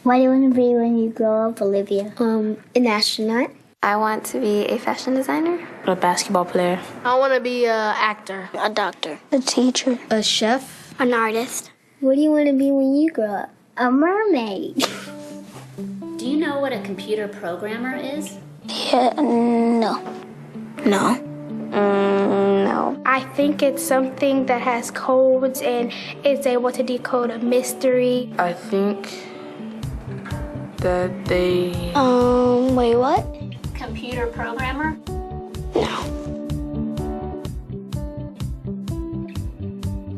What do you want to be when you grow up, Olivia? An astronaut. I want to be a fashion designer. A basketball player. I want to be an actor. A doctor. A teacher. A chef. An artist. What do you want to be when you grow up? A mermaid. Do you know what a computer programmer is? Yeah, no. No. No. I think it's something that has codes and is able to decode a mystery. I think that they... Wait, what? Computer programmer?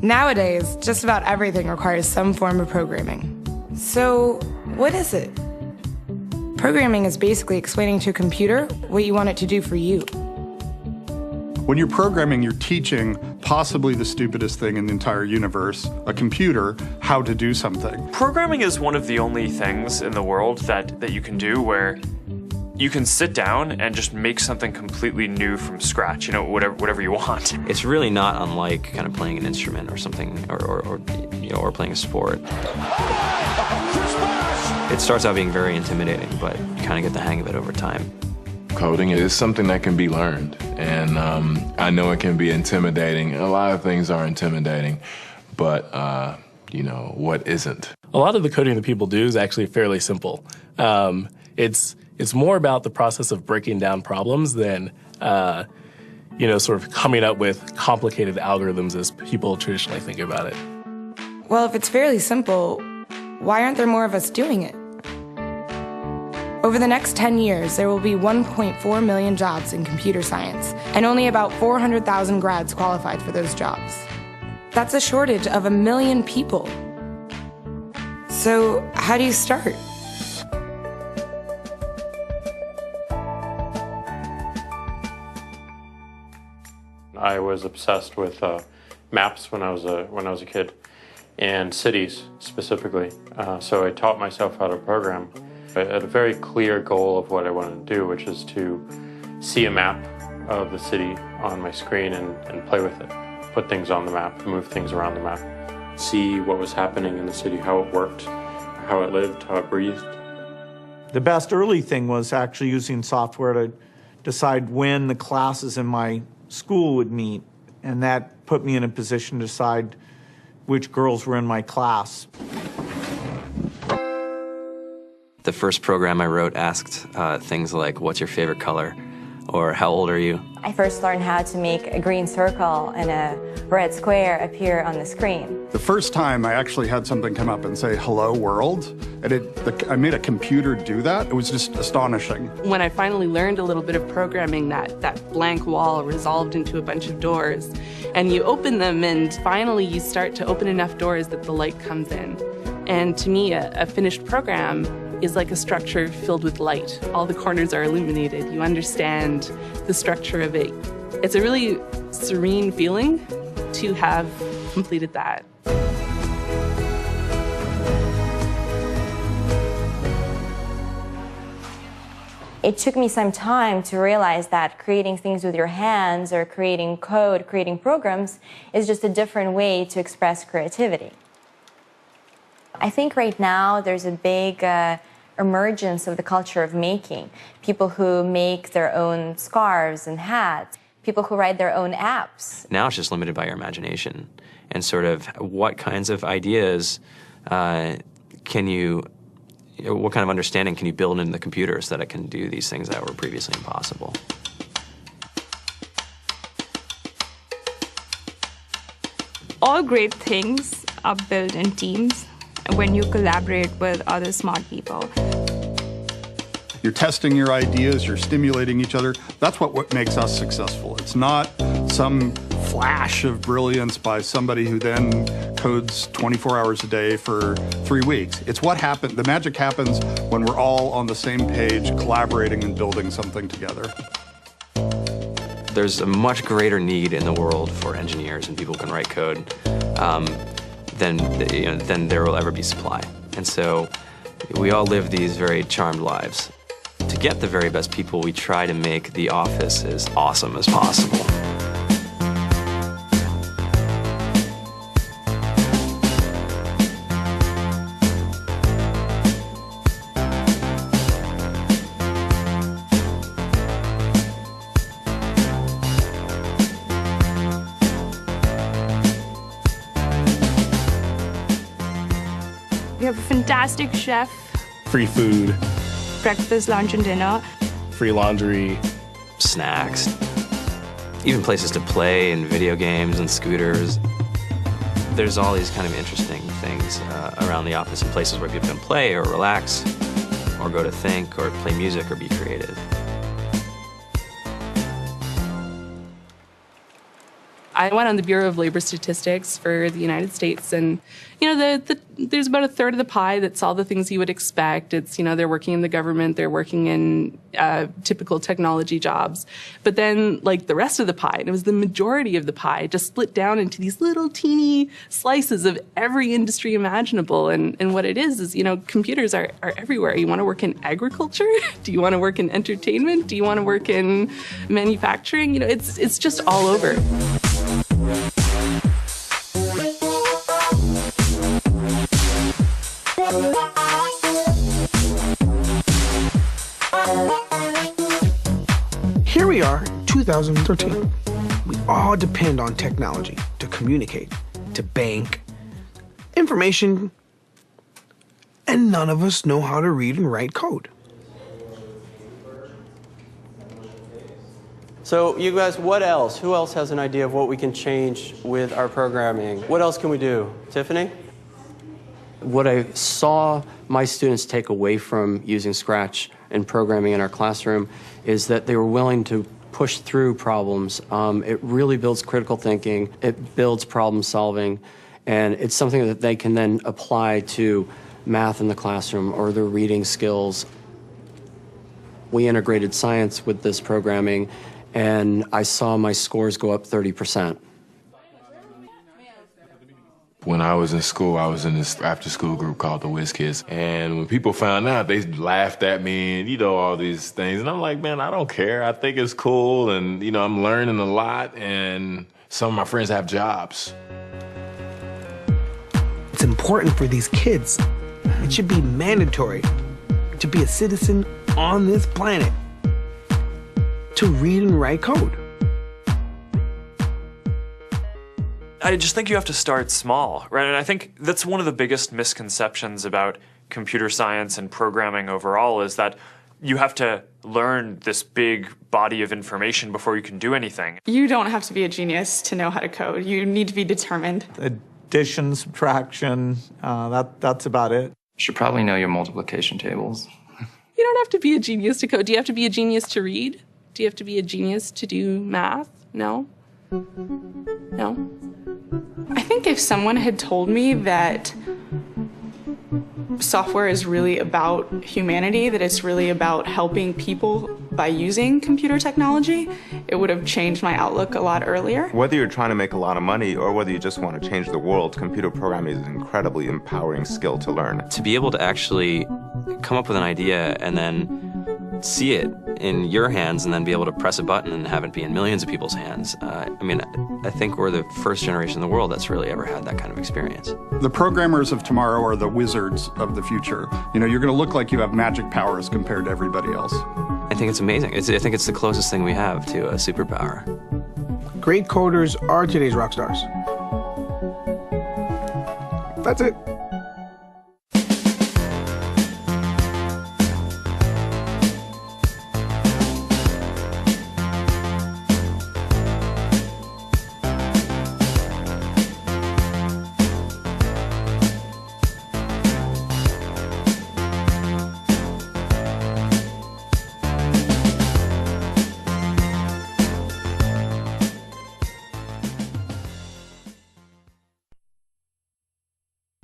Nowadays, just about everything requires some form of programming. So, what is it? Programming is basically explaining to a computer what you want it to do for you. When you're programming, you're teaching possibly the stupidest thing in the entire universe, a computer, how to do something. Programming is one of the only things in the world that you can do where you can sit down and just make something completely new from scratch, whatever you want. It's really not unlike kind of playing an instrument or something, or playing a sport. It starts out being very intimidating, but you kind of get the hang of it over time. Coding is something that can be learned, and I know it can be intimidating. A lot of things are intimidating, but what isn't? A lot of the coding that people do is actually fairly simple. It's more about the process of breaking down problems than, sort of coming up with complicated algorithms as people traditionally think about it. Well, if it's fairly simple, why aren't there more of us doing it? Over the next 10 years, there will be 1.4 million jobs in computer science, and only about 400,000 grads qualified for those jobs. That's a shortage of 1 million people. So, how do you start? I was obsessed with maps when I was a kid, and cities specifically. So I taught myself how to program. I had a very clear goal of what I wanted to do, which is to see a map of the city on my screen and play with it. Put things on the map, move things around the map. See what was happening in the city, how it worked, how it lived, how it breathed. The best early thing was actually using software to decide when the classes in my school would meet, and that put me in a position to decide which girls were in my class. The first program I wrote asked things like, what's your favorite color? Or how old are you? I first learned how to make a green circle and a red square appear on the screen. The first time I actually had something come up and say, hello world, and I made a computer do that. It was just astonishing. When I finally learned a little bit of programming, that blank wall resolved into a bunch of doors, and you open them, and finally you start to open enough doors that the light comes in. And to me, a finished program is like a structure filled with light. All the corners are illuminated. You understand the structure of it. It's a really serene feeling to have completed that. It took me some time to realize that creating things with your hands or creating code, creating programs, is just a different way to express creativity. I think right now there's a big emergence of the culture of making. People who make their own scarves and hats, people who write their own apps. Now it's just limited by your imagination and sort of what kinds of ideas what kind of understanding can you build into the computer so that it can do these things that were previously impossible. All great things are built in teams when you collaborate with other smart people. You're testing your ideas, you're stimulating each other. That's what makes us successful. It's not some flash of brilliance by somebody who then codes 24 hours a day for 3 weeks. It's what happened. The magic happens when we're all on the same page, collaborating and building something together. There's a much greater need in the world for engineers and people who can write code than there will ever be supply. And so we all live these very charmed lives. To get the very best people, we try to make the office as awesome as possible. We have a fantastic chef, Free food, breakfast, lunch, and dinner. free laundry, snacks, even places to play and video games and scooters. There's all these kind of interesting things around the office and places where people can play or relax or go to think or play music or be creative. I went on the Bureau of Labor Statistics for the United States, and there's about a third of the pie that's all the things you would expect. It's, they're working in the government, they're working in typical technology jobs. But then, like, the rest of the pie, and it was the majority of the pie, just split down into these little teeny slices of every industry imaginable. And what it is, computers are everywhere. You want to work in agriculture? Do you want to work in entertainment? Do you want to work in manufacturing? It's just all over. Here we are, 2013. We all depend on technology to communicate, to bank, information, and none of us know how to read and write code. So you guys, what else? Who else has an idea of what we can change with our programming? What else can we do? Tiffany? What I saw my students take away from using Scratch and programming in our classroom is that they were willing to push through problems. It really builds critical thinking, it builds problem solving, and it's something that they can then apply to math in the classroom or their reading skills. We integrated science with this programming, and I saw my scores go up 30%. When I was in school, I was in this after-school group called the Whiz Kids. And when people found out, they laughed at me and, all these things. And I'm like, man, I don't care. I think it's cool. And, I'm learning a lot. And some of my friends have jobs. It's important for these kids. It should be mandatory to be a citizen on this planet, to read and write code. I just think you have to start small, right? And I think that's one of the biggest misconceptions about computer science and programming overall is that you have to learn this big body of information before you can do anything. You don't have to be a genius to know how to code. You need to be determined. Addition, subtraction, that's about it. You should probably know your multiplication tables. You don't have to be a genius to code. Do you have to be a genius to read? Do you have to be a genius to do math? No? No? I think if someone had told me that software is really about humanity, that it's really about helping people by using computer technology, it would have changed my outlook a lot earlier. Whether you're trying to make a lot of money or whether you just want to change the world, computer programming is an incredibly empowering skill to learn. To be able to actually come up with an idea and then see it in your hands and then be able to press a button and have it be in millions of people's hands. I think we're the first generation in the world that's really ever had that kind of experience. The programmers of tomorrow are the wizards of the future. You're going to look like you have magic powers compared to everybody else. I think it's amazing. I think it's the closest thing we have to a superpower. Great coders are today's rock stars. That's it.